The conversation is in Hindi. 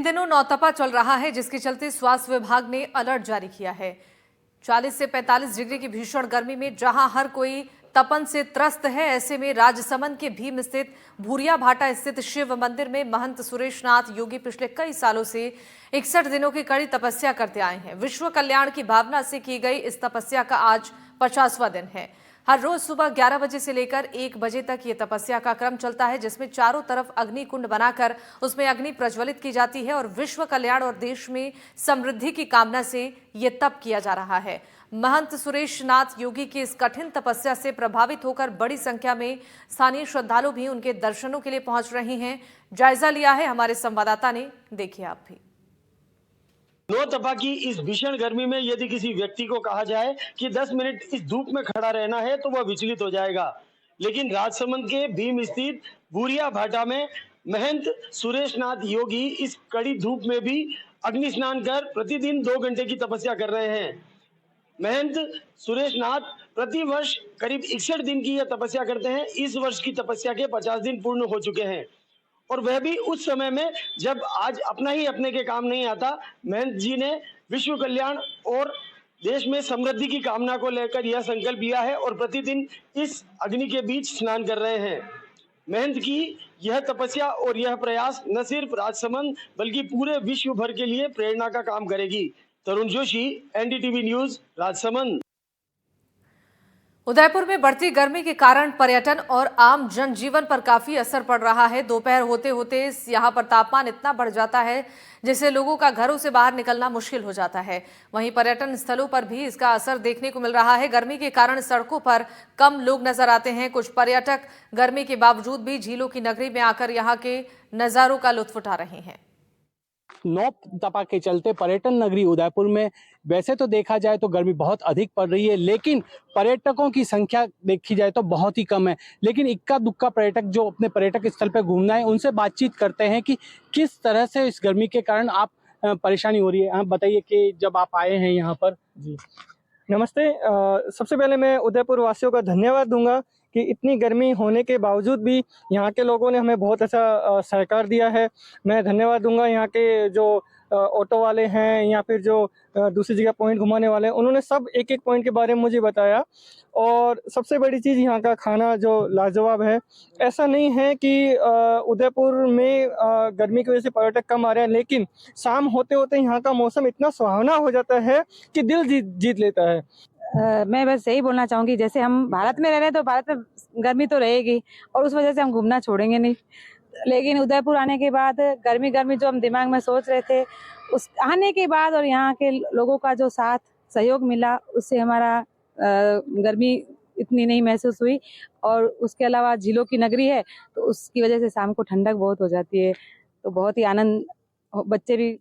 इन दिनों नौतपा चल रहा है, जिसके चलते स्वास्थ्य विभाग ने अलर्ट जारी किया है। 40 से 45 डिग्री की भीषण गर्मी में जहां हर कोई तपन से त्रस्त है, ऐसे में राजसमंद के भीम स्थित भूरिया भाटा स्थित शिव मंदिर में महंत सुरेश नाथ योगी पिछले कई सालों से 61 दिनों की कड़ी तपस्या करते आए हैं। विश्व कल्याण की भावना से की गई इस तपस्या का आज 50वां दिन है। हर रोज सुबह 11 बजे से लेकर 1 बजे तक ये तपस्या का क्रम चलता है, जिसमें चारों तरफ अग्नि कुंड बनाकर उसमें अग्नि प्रज्वलित की जाती है और विश्व कल्याण और देश में समृद्धि की कामना से ये तप किया जा रहा है। महंत सुरेश नाथ योगी की इस कठिन तपस्या से प्रभावित होकर बड़ी संख्या में स्थानीय श्रद्धालु भी उनके दर्शनों के लिए पहुंच रहे हैं। जायजा लिया है हमारे संवाददाता ने, देखिए आप भी। नौतपा की इस भीषण गर्मी में यदि किसी व्यक्ति को कहा जाए कि 10 मिनट इस धूप में खड़ा रहना है तो वह विचलित हो जाएगा, लेकिन राजसमंद के भीम स्थित भूरिया भाटा में महंत सुरेश नाथ योगी इस कड़ी धूप में भी अग्नि स्नान कर प्रतिदिन 2 घंटे की तपस्या कर रहे हैं। महंत सुरेश नाथ प्रतिवर्ष करीब 61 दिन की यह तपस्या करते हैं। इस वर्ष की तपस्या के 50 दिन पूर्ण हो चुके हैं और वह भी उस समय में जब आज अपना ही अपने के काम नहीं आता। महंत जी ने विश्व कल्याण और देश में समृद्धि की कामना को लेकर यह संकल्प लिया है और प्रतिदिन इस अग्नि के बीच स्नान कर रहे हैं। महंत की यह तपस्या और यह प्रयास न सिर्फ राजसमंद बल्कि पूरे विश्व भर के लिए प्रेरणा का काम करेगी। तरुण जोशी, एनडीटीवी न्यूज, राजसमंद। उदयपुर में बढ़ती गर्मी के कारण पर्यटन और आम जनजीवन पर काफी असर पड़ रहा है। दोपहर होते होते यहां पर तापमान इतना बढ़ जाता है जिससे लोगों का घरों से बाहर निकलना मुश्किल हो जाता है। वहीं पर्यटन स्थलों पर भी इसका असर देखने को मिल रहा है। गर्मी के कारण सड़कों पर कम लोग नजर आते हैं। कुछ पर्यटक गर्मी के बावजूद भी झीलों की नगरी में आकर यहाँ के नजारों का लुत्फ उठा रहे हैं। नौतपा के चलते पर्यटन नगरी उदयपुर में वैसे तो देखा जाए तो गर्मी बहुत अधिक पड़ रही है, लेकिन पर्यटकों की संख्या देखी जाए तो बहुत ही कम है। लेकिन इक्का दुक्का पर्यटक जो अपने पर्यटक स्थल पर घूमना है, उनसे बातचीत करते हैं कि किस तरह से इस गर्मी के कारण आप परेशानी हो रही है। आप बताइए कि जब आप आए हैं यहाँ पर। जी नमस्ते। सबसे पहले मैं उदयपुर वासियों का धन्यवाद दूंगा कि इतनी गर्मी होने के बावजूद भी यहाँ के लोगों ने हमें बहुत अच्छा सहकार दिया है। मैं धन्यवाद दूंगा यहाँ के जो ऑटो वाले हैं या फिर जो दूसरी जगह पॉइंट घुमाने वाले हैं, उन्होंने सब एक एक पॉइंट के बारे में मुझे बताया। और सबसे बड़ी चीज़ यहाँ का खाना जो लाजवाब है। ऐसा नहीं है कि उदयपुर में गर्मी की वजह से पर्यटक कम आ रहे हैं, लेकिन शाम होते होते यहाँ का मौसम इतना सुहावना हो जाता है कि दिल जीत लेता है। मैं बस यही बोलना चाहूँगी, जैसे हम भारत में रह रहे हैं तो भारत में गर्मी तो रहेगी और उस वजह से हम घूमना छोड़ेंगे नहीं, लेकिन उदयपुर आने के बाद गर्मी जो हम दिमाग में सोच रहे थे, उस आने के बाद और यहाँ के लोगों का जो साथ सहयोग मिला, उससे हमारा गर्मी इतनी नहीं महसूस हुई। और उसके अलावा झीलों की नगरी है तो उसकी वजह से शाम को ठंडक बहुत हो जाती है, तो बहुत ही आनंद, बच्चे भी